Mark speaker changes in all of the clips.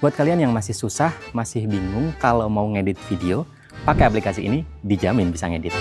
Speaker 1: Buat kalian yang masih susah, masih bingung kalau mau ngedit video, pakai aplikasi ini dijamin bisa ngedit.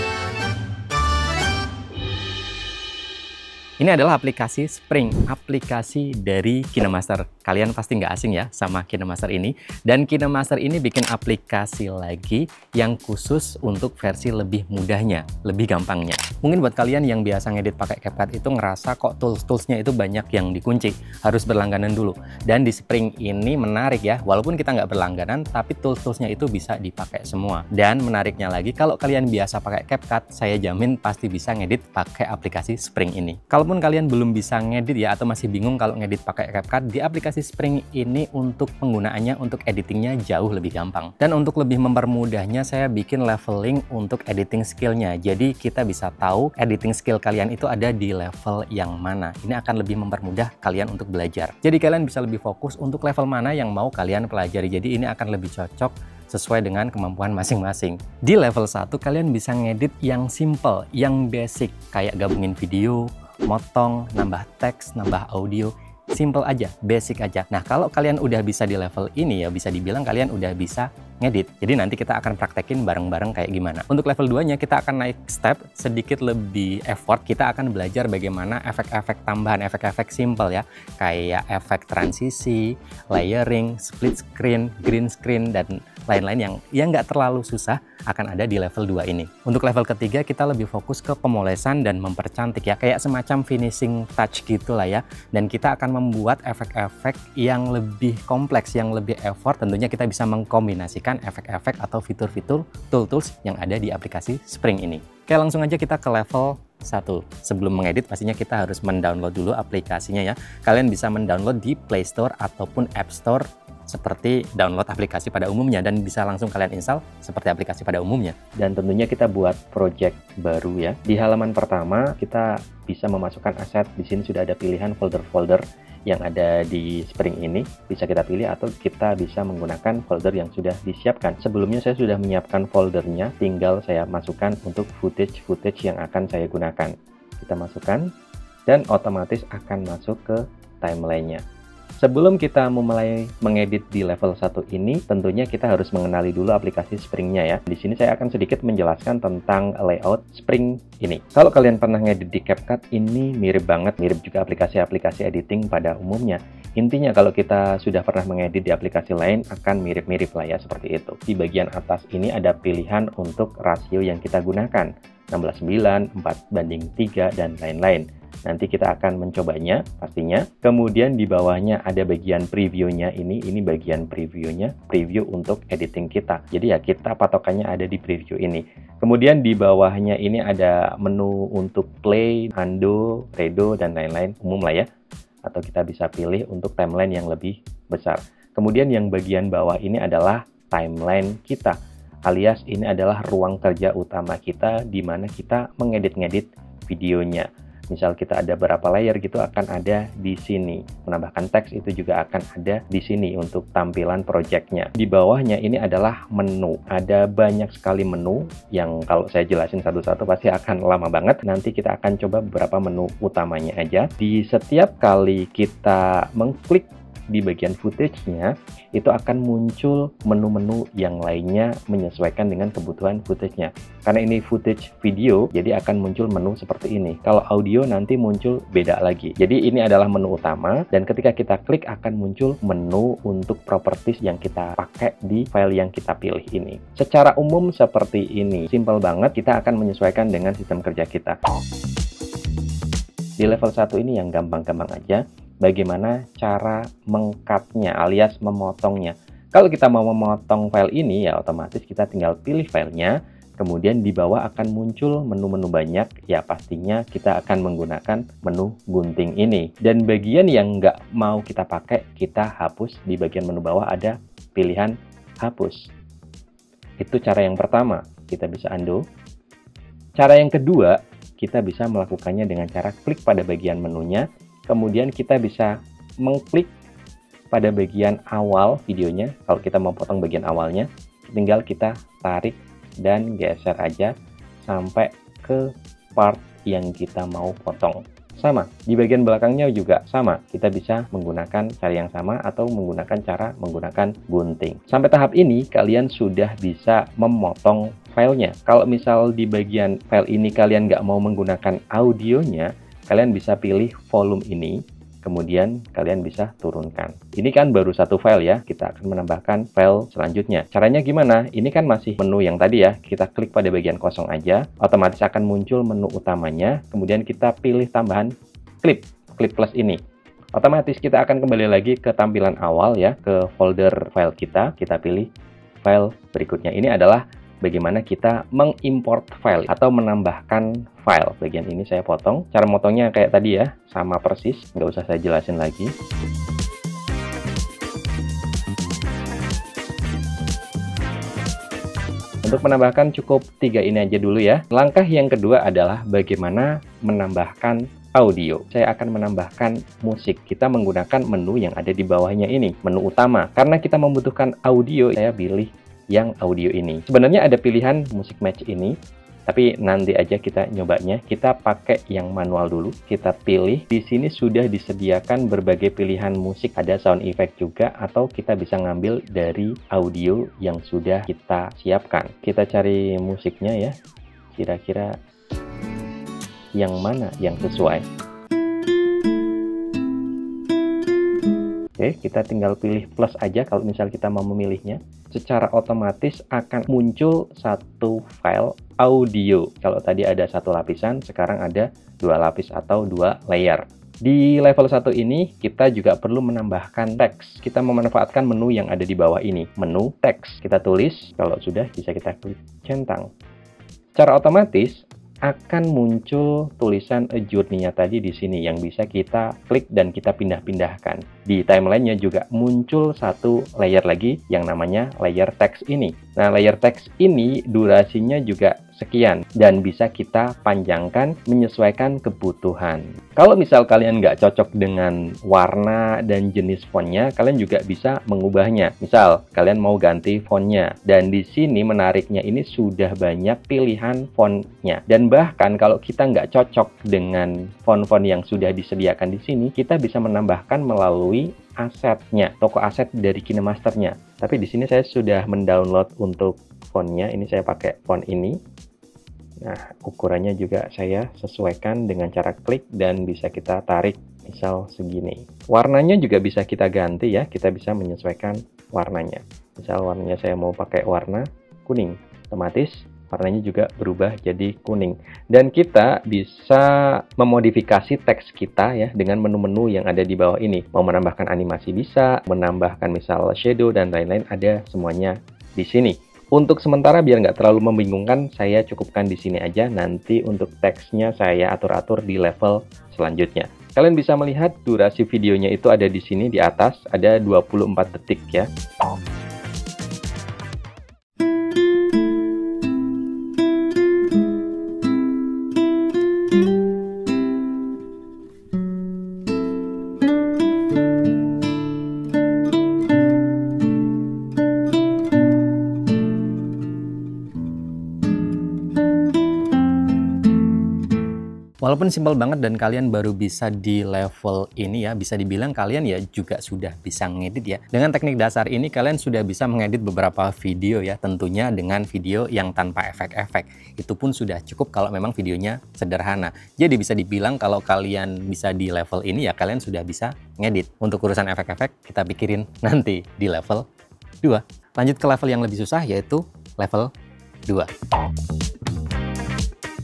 Speaker 1: Ini adalah aplikasi Spring, aplikasi dari KineMaster. Kalian pasti nggak asing ya sama KineMaster ini. Dan KineMaster ini bikin aplikasi lagi yang khusus untuk versi lebih mudahnya, lebih gampangnya. Mungkin buat kalian yang biasa ngedit pakai CapCut itu ngerasa kok tools-toolsnya itu banyak yang dikunci, harus berlangganan dulu. Dan di Spring ini menarik ya, walaupun kita nggak berlangganan, tapi tools-toolsnya itu bisa dipakai semua. Dan menariknya lagi, kalau kalian biasa pakai CapCut, saya jamin pasti bisa ngedit pakai aplikasi Spring ini. Kalaupun kalian belum bisa ngedit ya, atau masih bingung kalau ngedit pakai CapCut, di aplikasi Spring ini untuk penggunaannya, untuk editingnya jauh lebih gampang. Dan untuk lebih mempermudahnya, saya bikin leveling untuk editing skillnya. Jadi kita bisa tahu editing skill kalian itu ada di level yang mana. Ini akan lebih mempermudah kalian untuk belajar. Jadi kalian bisa lebih fokus untuk level mana yang mau kalian pelajari. Jadi ini akan lebih cocok sesuai dengan kemampuan masing-masing. Di level 1 kalian bisa ngedit yang simple, yang basic, kayak gabungin video, motong, nambah teks, nambah audio, simple aja, basic aja. Nah, kalau kalian udah bisa di level ini ya, bisa dibilang kalian udah bisa ngedit. Jadi nanti kita akan praktekin bareng-bareng kayak gimana. Untuk level 2-nya kita akan naik step sedikit lebih effort. Kita akan belajar bagaimana efek-efek tambahan, efek-efek simple ya, kayak efek transisi, layering, split screen, green screen, dan lain-lain yang nggak terlalu susah akan ada di level 2 ini. Untuk level ketiga kita lebih fokus ke pemolesan dan mempercantik ya, kayak semacam finishing touch gitulah ya. Dan kita akan membuat efek-efek yang lebih kompleks, yang lebih effort. Tentunya kita bisa mengkombinasikan efek-efek atau fitur-fitur tools yang ada di aplikasi Spring ini. Oke, langsung aja kita ke level 1. Sebelum mengedit pastinya kita harus mendownload dulu aplikasinya ya. Kalian bisa mendownload di Play Store ataupun App Store seperti download aplikasi pada umumnya, dan bisa langsung kalian install seperti aplikasi pada umumnya. Dan tentunya kita buat project baru ya. Di halaman pertama kita bisa memasukkan aset. Di sini sudah ada pilihan folder-folder yang ada di Spring ini, bisa kita pilih atau kita bisa menggunakan folder yang sudah disiapkan. Sebelumnya saya sudah menyiapkan foldernya, tinggal saya masukkan untuk footage yang akan saya gunakan. Kita masukkan dan otomatis akan masuk ke timeline-nya. Sebelum kita memulai mengedit di level 1 ini, tentunya kita harus mengenali dulu aplikasi Spring-nya ya. Di sini saya akan sedikit menjelaskan tentang layout Spring ini. Kalau kalian pernah ngedit di CapCut, ini mirip banget, mirip juga aplikasi-aplikasi editing pada umumnya. Intinya kalau kita sudah pernah mengedit di aplikasi lain, akan mirip-mirip lah ya, seperti itu. Di bagian atas ini ada pilihan untuk rasio yang kita gunakan, 16:9, 4:3, dan lain-lain. Nanti kita akan mencobanya pastinya. Kemudian di bawahnya ada bagian previewnya ini bagian previewnya, preview untuk editing kita. Jadi ya kita patokannya ada di preview ini. Kemudian di bawahnya ini ada menu untuk play, undo, redo, dan lain-lain, umum lah ya. Atau kita bisa pilih untuk timeline yang lebih besar. Kemudian yang bagian bawah ini adalah timeline kita, alias ini adalah ruang kerja utama kita di mana kita mengedit-ngedit videonya. Misal kita ada berapa layer gitu akan ada di sini. Menambahkan teks itu juga akan ada di sini untuk tampilan projectnya. Di bawahnya ini adalah menu. Ada banyak sekali menu yang kalau saya jelasin satu-satu pasti akan lama banget. Nanti kita akan coba beberapa menu utamanya aja. Di setiap kali kita mengklik di bagian footage-nya, itu akan muncul menu-menu yang lainnya menyesuaikan dengan kebutuhan footage-nya. Karena ini footage video, jadi akan muncul menu seperti ini. Kalau audio nanti muncul beda lagi. Jadi ini adalah menu utama, dan ketika kita klik akan muncul menu untuk properties yang kita pakai di file yang kita pilih ini. Secara umum seperti ini. Simple banget, kita akan menyesuaikan dengan sistem kerja kita. Di level 1 ini yang gampang-gampang aja. Bagaimana cara mengcutnya alias memotongnya. Kalau kita mau memotong file ini ya otomatis kita tinggal pilih filenya, kemudian di bawah akan muncul menu-menu banyak, ya pastinya kita akan menggunakan menu gunting ini. Dan bagian yang nggak mau kita pakai, kita hapus. Di bagian menu bawah ada pilihan hapus. Itu cara yang pertama, kita bisa undo. Cara yang kedua, kita bisa melakukannya dengan cara klik pada bagian menunya, kemudian kita bisa mengklik pada bagian awal videonya. Kalau kita mau potong bagian awalnya, tinggal kita tarik dan geser aja sampai ke part yang kita mau potong.
Speaker 2: sama. Di bagian belakangnya juga sama. Kita bisa menggunakan cara yang sama atau menggunakan gunting. Sampai tahap ini, kalian sudah bisa memotong filenya. Kalau misal di bagian file ini kalian nggak mau menggunakan audionya, kalian bisa pilih volume ini. Kemudian kalian bisa turunkan. Ini kan baru satu file ya, kita akan menambahkan file selanjutnya. Caranya gimana? Ini kan masih menu yang tadi ya, kita klik pada bagian kosong aja, otomatis akan muncul menu utamanya, kemudian kita pilih tambahan clip plus ini. Otomatis kita akan kembali lagi ke tampilan awal ya, ke folder file kita pilih file berikutnya. Ini adalah bagaimana kita mengimport file atau menambahkan file. Bagian ini saya potong. Cara motongnya kayak tadi ya, sama persis, nggak usah saya jelasin lagi. Untuk menambahkan cukup 3 ini aja dulu ya. Langkah yang kedua adalah bagaimana menambahkan audio. Saya akan menambahkan musik. Kita menggunakan menu yang ada di bawahnya ini, menu utama. Karena kita membutuhkan audio, saya pilih yang audio ini. Sebenarnya ada pilihan musik match ini, tapi nanti aja kita nyobanya. Kita pakai yang manual dulu. Kita pilih. Di sini sudah disediakan berbagai pilihan musik. Ada sound effect juga, atau kita bisa ngambil dari audio yang sudah kita siapkan. Kita cari musiknya ya. Kira-kira yang mana yang sesuai. Oke, kita tinggal pilih plus aja kalau misal kita mau memilihnya. Secara otomatis akan muncul satu file audio. Kalau tadi ada satu lapisan, sekarang ada 2 lapis atau 2 layer. Di level 1 ini, kita juga perlu menambahkan teks. Kita memanfaatkan menu yang ada di bawah ini, menu teks. Kita tulis, kalau sudah bisa kita klik centang. Secara otomatis akan muncul tulisan A Journey-nya tadi di sini yang bisa kita klik dan kita pindah-pindahkan. Di timeline-nya juga muncul satu layer lagi yang namanya layer teks ini. Nah, layer teks ini durasinya juga sekian dan bisa kita panjangkan menyesuaikan kebutuhan. Kalau misal kalian nggak cocok dengan warna dan jenis fontnya, kalian juga bisa mengubahnya. Misal kalian mau ganti fontnya, dan di sini menariknya ini sudah banyak pilihan fontnya. Dan bahkan kalau kita nggak cocok dengan font-font yang sudah disediakan di sini, kita bisa menambahkan melalui asetnya, toko aset dari KineMaster-nya. Tapi di sini saya sudah mendownload untuk fontnya. Ini saya pakai font ini. Nah, ukurannya juga saya sesuaikan dengan cara klik dan bisa kita tarik, misal segini. Warnanya juga bisa kita ganti ya, kita bisa menyesuaikan warnanya. Misal warnanya saya mau pakai warna kuning, otomatis warnanya juga berubah jadi kuning. Dan kita bisa memodifikasi teks kita ya dengan menu-menu yang ada di bawah ini. Mau menambahkan animasi bisa, menambahkan misal shadow dan lain-lain, ada semuanya di sini. Untuk sementara biar nggak terlalu membingungkan, saya cukupkan di sini aja. Nanti untuk teksnya saya atur-atur di level selanjutnya. Kalian bisa melihat durasi videonya itu ada di sini di atas, ada 24 detik ya.
Speaker 1: Walaupun simpel banget dan kalian baru bisa di level ini ya, bisa dibilang kalian ya juga sudah bisa ngedit ya. Dengan teknik dasar ini kalian sudah bisa mengedit beberapa video ya, tentunya dengan video yang tanpa efek-efek. Itu pun sudah cukup kalau memang videonya sederhana. Jadi bisa dibilang kalau kalian bisa di level ini ya kalian sudah bisa ngedit. Untuk urusan efek-efek kita pikirin nanti di level 2. Lanjut ke level yang lebih susah yaitu level 2.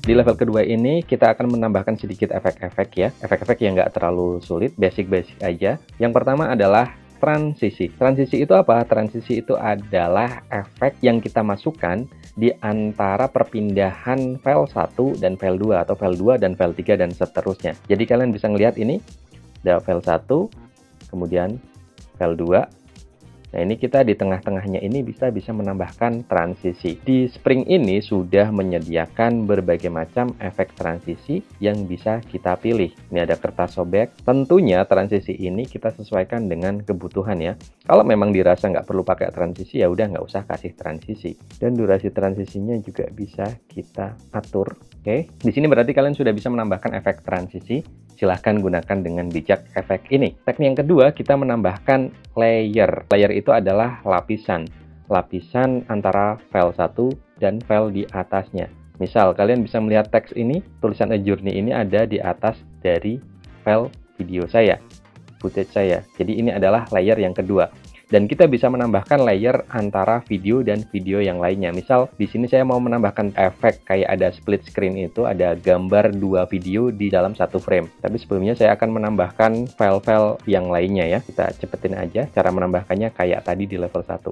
Speaker 2: Di level kedua ini kita akan menambahkan sedikit efek-efek ya. Efek-efek yang nggak terlalu sulit, basic-basic aja. Yang pertama adalah transisi. Transisi itu apa? Transisi itu adalah efek yang kita masukkan di antara perpindahan file 1 dan file 2 atau file 2 dan file 3 dan seterusnya. Jadi kalian bisa ngelihat ini, ada file 1, kemudian file 2. Nah, ini kita di tengah-tengahnya ini bisa menambahkan transisi. Di Spring ini sudah menyediakan berbagai macam efek transisi yang bisa kita pilih. Ini ada kertas sobek. Tentunya transisi ini kita sesuaikan dengan kebutuhan ya. Kalau memang dirasa nggak perlu pakai transisi, ya udah nggak usah kasih transisi. Dan durasi transisinya juga bisa kita atur. Oke, di sini berarti kalian sudah bisa menambahkan efek transisi. silahkan gunakan dengan bijak efek ini. Teknik yang kedua, kita menambahkan layer. Layer itu adalah lapisan. Lapisan antara file 1 dan file di atasnya. Misal, kalian bisa melihat teks ini, tulisan A Journey ini ada di atas dari file video saya, footage saya. Jadi ini adalah layer yang kedua. Dan kita bisa menambahkan layer antara video dan video yang lainnya. Misal, di sini saya mau menambahkan efek kayak ada split screen itu, ada gambar dua video di dalam satu frame. Tapi sebelumnya saya akan menambahkan file-file yang lainnya ya. Kita cepetin aja cara menambahkannya kayak tadi di level 1.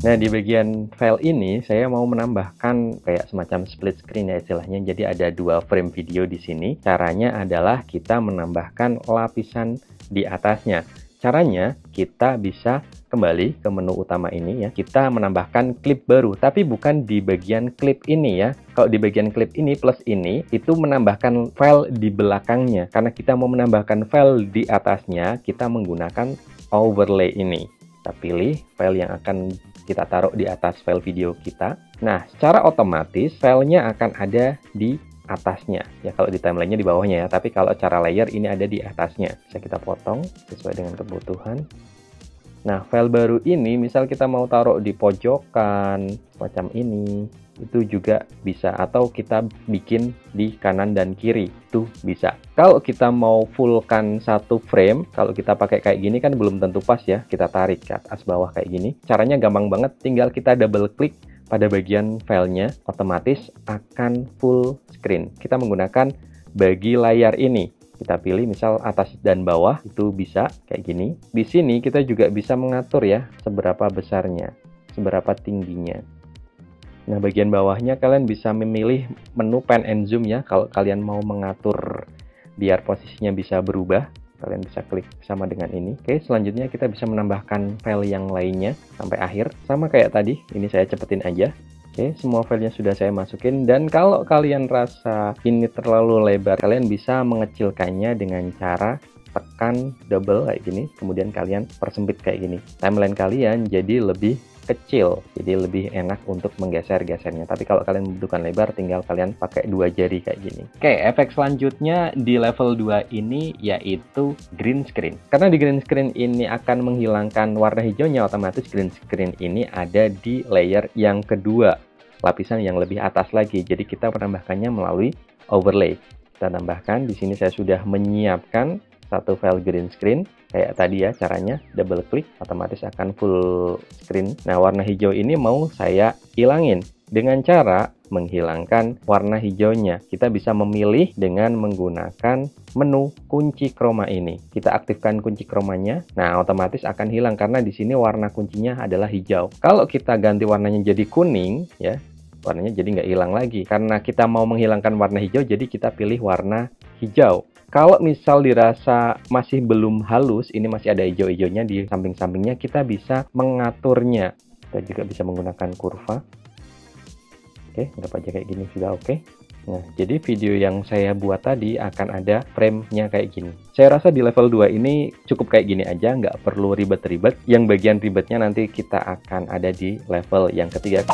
Speaker 2: Nah, di bagian file ini saya mau menambahkan kayak semacam split screen ya istilahnya. Jadi ada dua frame video di sini. Caranya adalah kita menambahkan lapisan di atasnya. Caranya kita bisa kembali ke menu utama ini ya. Kita menambahkan klip baru, tapi bukan di bagian klip ini ya. Kalau di bagian klip ini plus ini itu menambahkan file di belakangnya. Karena kita mau menambahkan file di atasnya, kita menggunakan overlay ini. Kita pilih file yang akan kita taruh di atas file video kita. Nah, secara otomatis filenya akan ada di atasnya. Ya, kalau di timeline-nya di bawahnya ya, tapi kalau cara layer ini ada di atasnya. Bisa kita potong sesuai dengan kebutuhan. Nah, file baru ini misal kita mau taruh di pojokan macam ini, itu juga bisa, atau kita bikin di kanan dan kiri, itu bisa. Kalau kita mau fullkan satu frame, kalau kita pakai kayak gini kan belum tentu pas ya, kita tarik ke atas bawah kayak gini. Caranya gampang banget, tinggal kita double klik pada bagian filenya, otomatis akan full screen. Kita menggunakan bagi layar ini. Kita pilih misal atas dan bawah, itu bisa kayak gini. Di sini kita juga bisa mengatur ya, seberapa besarnya, seberapa tingginya. Nah, bagian bawahnya kalian bisa memilih menu pan and zoom ya. Kalau kalian mau mengatur biar posisinya bisa berubah, kalian bisa klik sama dengan ini. Oke, selanjutnya kita bisa menambahkan file yang lainnya sampai akhir. Sama kayak tadi, ini saya cepetin aja. Oke, semua filenya sudah saya masukin. Dan kalau kalian rasa ini terlalu lebar, kalian bisa mengecilkannya dengan cara tekan double kayak gini. Kemudian kalian persempit kayak gini. Timeline kalian jadi lebih kecil, jadi lebih enak untuk menggeser-gesernya. Tapi kalau kalian membutuhkan lebar, tinggal kalian pakai dua jari kayak gini. Oke, efek selanjutnya di level 2 ini yaitu green screen. Karena di green screen ini akan menghilangkan warna hijaunya, otomatis green screen ini ada di layer yang kedua, lapisan yang lebih atas lagi. Jadi kita menambahkannya melalui overlay. Kita tambahkan, di sini saya sudah menyiapkan satu file green screen kayak tadi ya, caranya double klik otomatis akan full screen. Nah, warna hijau ini mau saya hilangin dengan cara menghilangkan warna hijaunya. Kita bisa memilih dengan menggunakan menu kunci chroma ini. Kita aktifkan kunci chromanya. Nah, otomatis akan hilang karena di sini warna kuncinya adalah hijau. Kalau kita ganti warnanya jadi kuning ya, warnanya jadi nggak hilang lagi. Karena kita mau menghilangkan warna hijau, jadi kita pilih warna hijau. Kalau misal dirasa masih belum halus, ini masih ada hijau-hijaunya di samping-sampingnya, kita bisa mengaturnya. Kita juga bisa menggunakan kurva. Oke, anggap aja kayak gini sudah oke. Nah, jadi video yang saya buat tadi akan ada frame-nya kayak gini. Saya rasa di level 2 ini cukup kayak gini aja, nggak perlu ribet-ribet. Yang bagian ribetnya nanti kita akan ada di level yang ketiga.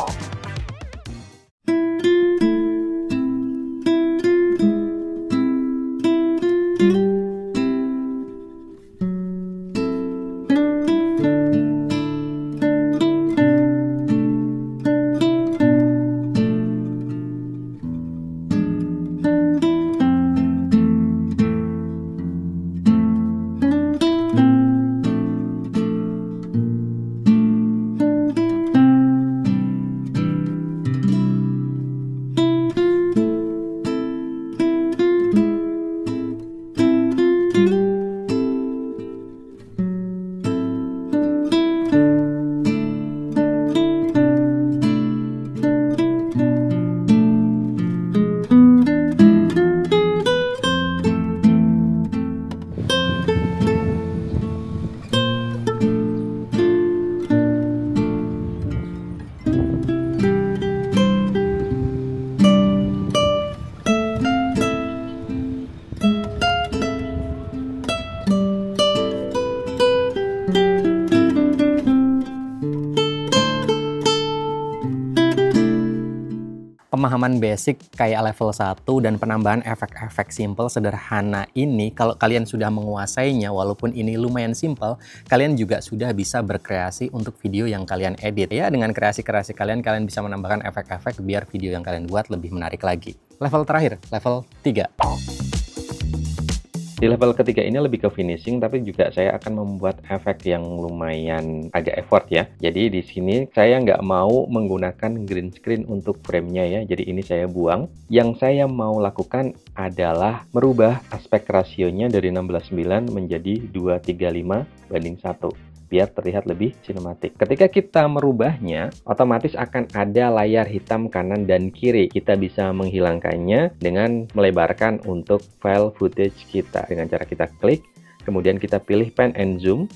Speaker 1: pemahaman basic kayak level 1 dan penambahan efek-efek simple sederhana ini, kalau kalian sudah menguasainya, walaupun ini lumayan simple, kalian juga sudah bisa berkreasi untuk video yang kalian edit. Ya, dengan kreasi-kreasi kalian bisa menambahkan efek-efek biar video yang kalian buat lebih menarik lagi. Level terakhir, level 3.
Speaker 2: Di level ketiga ini lebih ke finishing, tapi juga saya akan membuat efek yang lumayan agak effort ya. Jadi di sini saya nggak mau menggunakan green screen untuk framenya ya. Jadi ini saya buang. Yang saya mau lakukan adalah merubah aspek rasionya dari 16:9 menjadi 2:35:1. Biar terlihat lebih sinematik. Ketika kita merubahnya, otomatis akan ada layar hitam kanan dan kiri. Kita bisa menghilangkannya dengan melebarkan untuk file footage kita. Dengan cara kita klik, kemudian kita pilih pan and zoom.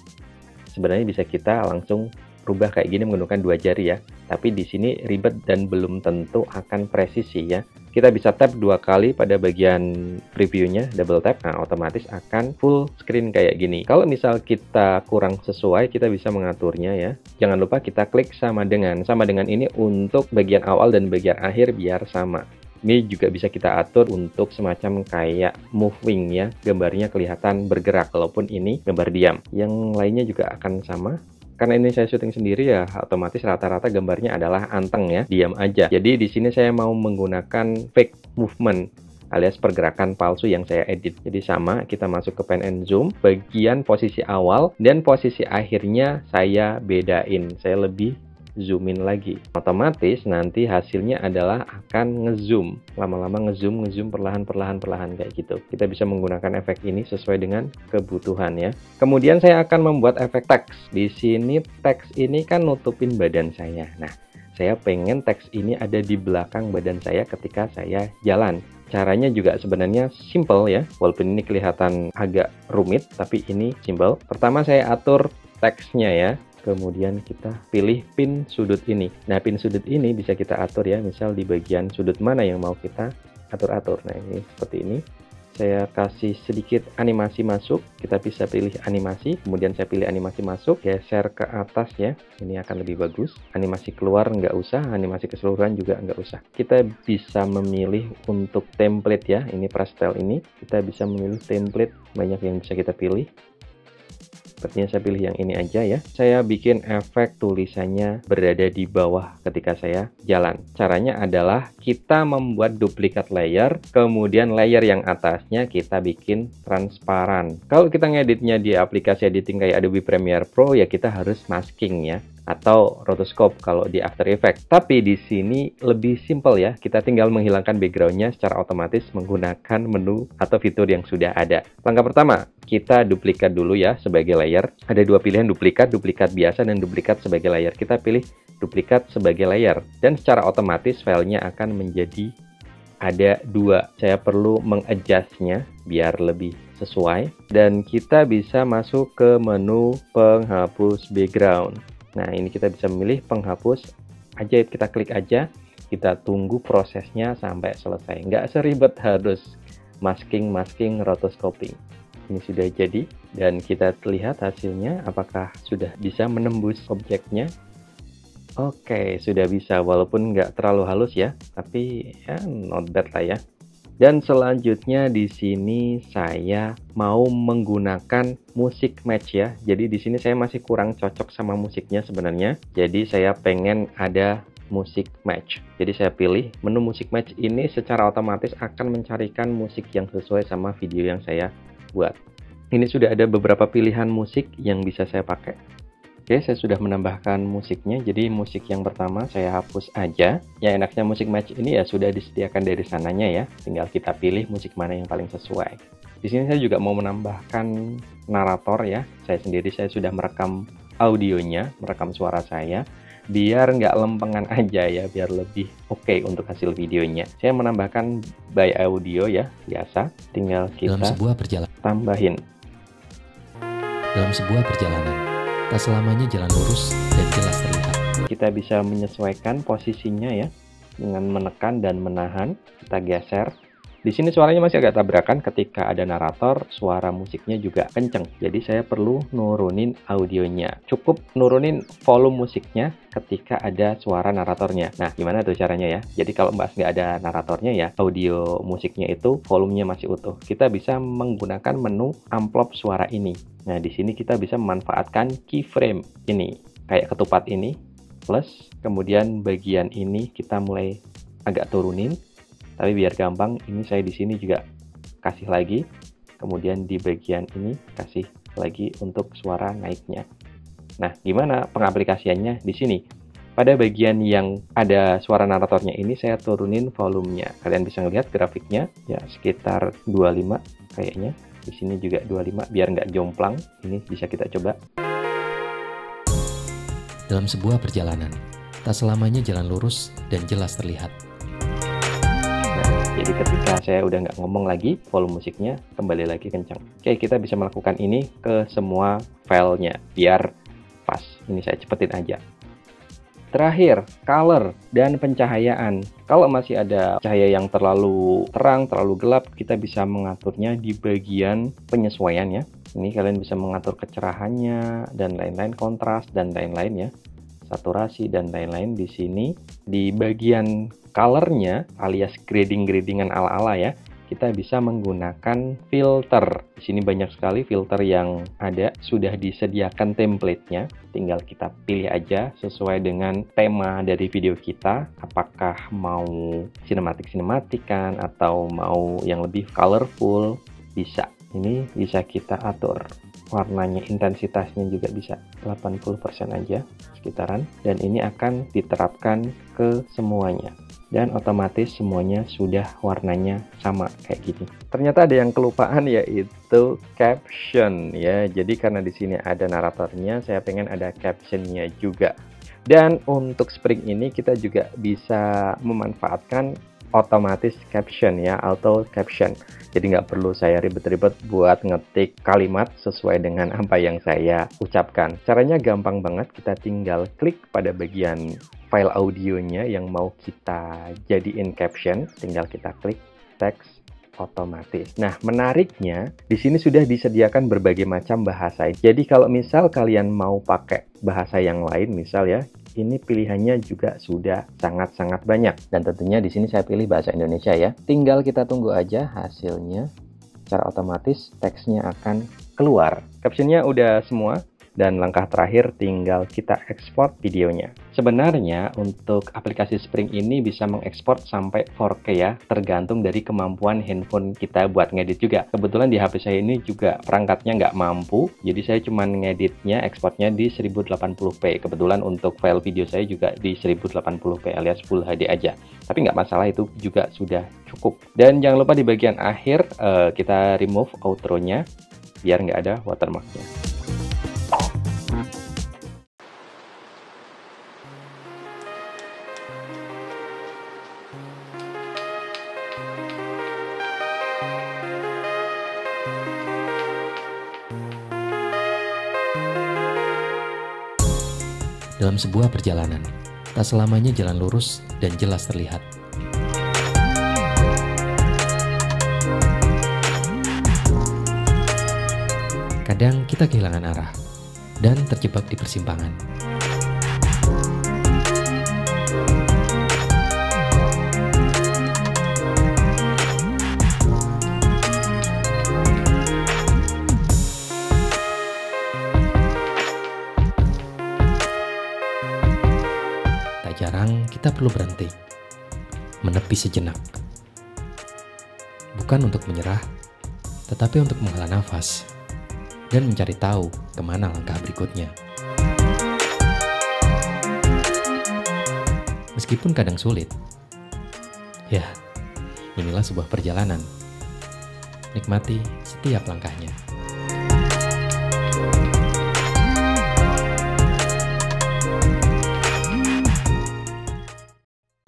Speaker 2: Sebenarnya bisa kita langsung rubah kayak gini menggunakan 2 jari ya. Tapi di sini ribet dan belum tentu akan presisi ya. Kita bisa tap 2 kali pada bagian previewnya, double tap, nah otomatis akan full screen kayak gini. Kalau misal kita kurang sesuai, kita bisa mengaturnya ya. Jangan lupa kita klik sama dengan ini untuk bagian awal dan bagian akhir biar sama. Ini juga bisa kita atur untuk semacam kayak moving ya, gambarnya kelihatan bergerak walaupun ini gambar diam. Yang lainnya juga akan sama. Karena ini saya syuting sendiri ya, otomatis rata-rata gambarnya adalah anteng ya, diam aja. Jadi di sini saya mau menggunakan fake movement alias pergerakan palsu yang saya edit. Jadi sama, kita masuk ke pan and zoom, bagian posisi awal dan posisi akhirnya saya bedain. Saya lebih zoom in lagi. Otomatis nanti hasilnya adalah akan ngezoom. Lama-lama ngezoom perlahan-perlahan kayak gitu. Kita bisa menggunakan efek ini sesuai dengan kebutuhan ya. Kemudian saya akan membuat efek teks. Di sini teks ini kan nutupin badan saya. Nah, saya pengen teks ini ada di belakang badan saya ketika saya jalan. Caranya juga sebenarnya simple ya. Walaupun ini kelihatan agak rumit, tapi ini simple. Pertama saya atur teksnya ya. Kemudian kita pilih pin sudut ini. Nah, pin sudut ini bisa kita atur ya, misal di bagian sudut mana yang mau kita atur-atur. Nah, ini seperti ini. Saya kasih sedikit animasi masuk. Kita bisa pilih animasi, kemudian saya pilih animasi masuk, geser ke atas ya. Ini akan lebih bagus. Animasi keluar nggak usah, animasi keseluruhan juga nggak usah. Kita bisa memilih untuk template ya. Ini prastyle ini. Kita bisa memilih template, banyak yang bisa kita pilih. Sepertinya saya pilih yang ini aja ya. Saya bikin efek tulisannya berada di bawah ketika saya jalan. Caranya adalah kita membuat duplikat layer, kemudian layer yang atasnya kita bikin transparan. Kalau kita ngeditnya di aplikasi editing kayak Adobe Premiere Pro ya kita harus masking ya, atau rotoscope kalau di After Effects. Tapi di sini lebih simple ya, kita tinggal menghilangkan backgroundnya secara otomatis menggunakan menu atau fitur yang sudah ada. Langkah pertama, kita duplikat dulu ya sebagai layer. Ada 2 pilihan, duplikat biasa dan duplikat sebagai layer. Kita pilih duplikat sebagai layer dan secara otomatis filenya akan menjadi ada 2. Saya perlu mengadjustnya biar lebih sesuai dan kita bisa masuk ke menu penghapus background. Nah, ini kita bisa memilih penghapus ajaib, kita klik aja, kita tunggu prosesnya sampai selesai. Nggak seribet harus masking, rotoscoping. Ini sudah jadi, dan kita lihat hasilnya apakah sudah bisa menembus objeknya. Oke, sudah bisa, walaupun nggak terlalu halus ya, tapi ya not bad lah ya. Dan selanjutnya di sini saya mau menggunakan musik match ya. Jadi di sini saya masih kurang cocok sama musiknya sebenarnya. Jadi saya pengen ada musik match. Jadi saya pilih menu musik match ini secara otomatis akan mencarikan musik yang sesuai sama video yang saya buat. Ini sudah ada beberapa pilihan musik yang bisa saya pakai. Oke, saya sudah menambahkan musiknya. Jadi musik yang pertama saya hapus aja. Ya, enaknya musik match ini ya sudah disediakan dari sananya ya. Tinggal kita pilih musik mana yang paling sesuai. Di sini saya juga mau menambahkan narator ya. Saya sudah merekam audionya, merekam suara saya. Biar nggak lempengan aja ya, biar lebih oke untuk hasil videonya. Saya menambahkan by audio ya, biasa. Tinggal kita tambahin.
Speaker 1: Dalam sebuah perjalanan, tak selamanya jalan lurus dan jelas terlihat.
Speaker 2: Kita bisa menyesuaikan posisinya ya, dengan menekan dan menahan. Kita geser Di sini suaranya masih agak tabrakan, ketika ada narator, suara musiknya juga kenceng. Jadi saya perlu nurunin audionya. Cukup nurunin volume musiknya ketika ada suara naratornya. Nah, gimana tuh caranya ya? Jadi kalau nggak ada naratornya ya, audio musiknya itu volumenya masih utuh. Kita bisa menggunakan menu amplop suara ini. Nah, di sini kita bisa memanfaatkan keyframe ini. Kayak ketupat ini, plus, kemudian bagian ini kita mulai agak turunin. Tapi biar gampang, ini saya di sini juga kasih lagi. Kemudian di bagian ini kasih lagi untuk suara naiknya. Nah, gimana pengaplikasiannya di sini? Pada bagian yang ada suara naratornya ini saya turunin volumenya. Kalian bisa ngelihat grafiknya ya sekitar 25 kayaknya. Di sini juga 25 biar nggak jomplang. Ini bisa kita coba.
Speaker 1: Dalam sebuah perjalanan, tak selamanya jalan lurus dan jelas terlihat.
Speaker 2: Jadi ketika saya udah nggak ngomong lagi, volume musiknya kembali lagi kencang. Oke, kita bisa melakukan ini ke semua filenya, biar pas. Ini saya cepetin aja. Terakhir, color dan pencahayaan. Kalau masih ada cahaya yang terlalu terang, terlalu gelap, kita bisa mengaturnya di bagian penyesuaian ya. Ini kalian bisa mengatur kecerahannya, dan lain-lain, kontras, dan lain-lain ya. Saturasi, dan lain-lain di sini. Di bagian colornya alias grading-gradingan ala-ala ya, kita bisa menggunakan filter. Di sini banyak sekali filter yang ada, sudah disediakan template-nya. Tinggal kita pilih aja sesuai dengan tema dari video kita. Apakah mau sinematik kan atau mau yang lebih colorful, bisa. Ini bisa kita atur. Warnanya, intensitasnya juga bisa 80% aja sekitaran. Dan ini akan diterapkan ke semuanya. Dan otomatis semuanya sudah warnanya sama kayak gini. Ternyata ada yang kelupaan, yaitu caption ya. Jadi karena di sini ada naratornya, saya pengen ada captionnya juga. Dan untuk Spring ini kita juga bisa memanfaatkan otomatis caption ya, auto caption. Jadi nggak perlu saya ribet-ribet buat ngetik kalimat sesuai dengan apa yang saya ucapkan. Caranya gampang banget, kita tinggal klik pada bagian file audionya yang mau kita jadiin caption, tinggal kita klik teks otomatis. Nah, menariknya di sini sudah disediakan berbagai macam bahasa. Jadi kalau misal kalian mau pakai bahasa yang lain, misal ya, ini pilihannya juga sudah sangat-sangat banyak. Dan tentunya di sini saya pilih bahasa Indonesia ya. Tinggal kita tunggu aja hasilnya. Secara otomatis teksnya akan keluar. Captionnya udah semua. Dan langkah terakhir tinggal kita ekspor videonya. Sebenarnya untuk aplikasi Spring ini bisa mengekspor sampai 4K ya, tergantung dari kemampuan handphone kita buat ngedit juga. Kebetulan di HP saya ini juga perangkatnya nggak mampu, jadi saya cuma ngeditnya, ekspornya di 1080p. Kebetulan untuk file video saya juga di 1080p alias Full HD aja. Tapi nggak masalah, itu juga sudah cukup. Dan jangan lupa di bagian akhir kita remove outro-nya biar nggak ada watermark-nya.
Speaker 1: Dalam sebuah perjalanan, tak selamanya jalan lurus dan jelas terlihat. Kadang kita kehilangan arah dan terjebak di persimpangan. Jarang kita perlu berhenti, menepi sejenak. Bukan untuk menyerah, tetapi untuk menghela nafas dan mencari tahu kemana langkah berikutnya. Meskipun kadang sulit, ya, inilah sebuah perjalanan. Nikmati setiap langkahnya.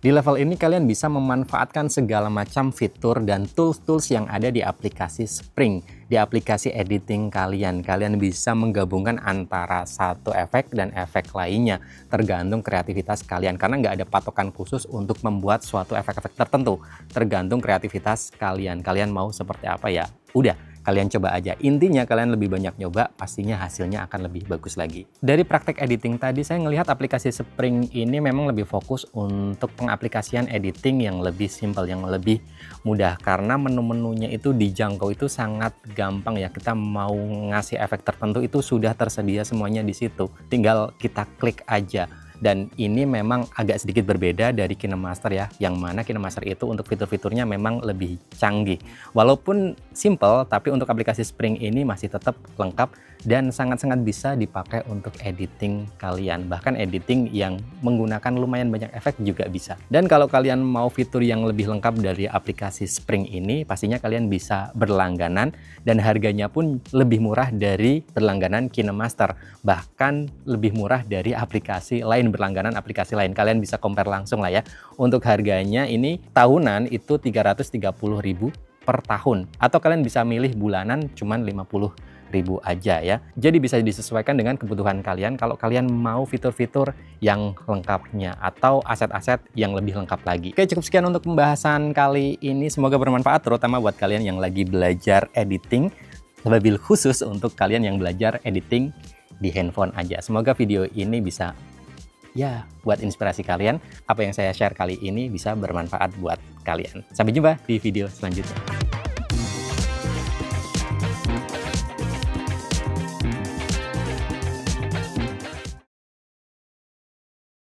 Speaker 1: Di level ini kalian bisa memanfaatkan segala macam fitur dan tools-tools yang ada di aplikasi Spring. Di aplikasi editing kalian bisa menggabungkan antara satu efek dan efek lainnya, tergantung kreativitas kalian. Karena nggak ada patokan khusus untuk membuat suatu efek-efek tertentu, tergantung kreativitas kalian. Kalian mau seperti apa ya? Udah, kalian coba aja. Intinya kalian lebih banyak nyoba, pastinya hasilnya akan lebih bagus lagi. Dari praktek editing tadi, saya ngelihat aplikasi Spring ini memang lebih fokus untuk pengaplikasian editing yang lebih simple, yang lebih mudah. Karena menu-menunya itu dijangkau itu sangat gampang ya. Kita mau ngasih efek tertentu itu sudah tersedia semuanya di situ. Tinggal kita klik aja. Dan ini memang agak sedikit berbeda dari KineMaster ya, yang mana KineMaster itu untuk fitur-fiturnya memang lebih canggih. Walaupun simple, tapi untuk aplikasi Spring ini masih tetap lengkap dan sangat-sangat bisa dipakai untuk editing kalian. Bahkan editing yang menggunakan lumayan banyak efek juga bisa. Dan kalau kalian mau fitur yang lebih lengkap dari aplikasi Spring ini, pastinya kalian bisa berlangganan dan harganya pun lebih murah dari berlangganan KineMaster. Bahkan lebih murah dari aplikasi lain, berlangganan aplikasi lain. Kalian bisa compare langsung lah ya. Untuk harganya ini tahunan itu 330.000 per tahun. Atau kalian bisa milih bulanan cuman 50.000 aja ya. Jadi bisa disesuaikan dengan kebutuhan kalian kalau kalian mau fitur-fitur yang lengkapnya atau aset-aset yang lebih lengkap lagi. Oke, cukup sekian untuk pembahasan kali ini. Semoga bermanfaat terutama buat kalian yang lagi belajar editing. Lebih khusus untuk kalian yang belajar editing di handphone aja. Semoga video ini bisa ya buat inspirasi kalian. Apa yang saya share kali ini bisa bermanfaat buat kalian. Sampai jumpa di video selanjutnya.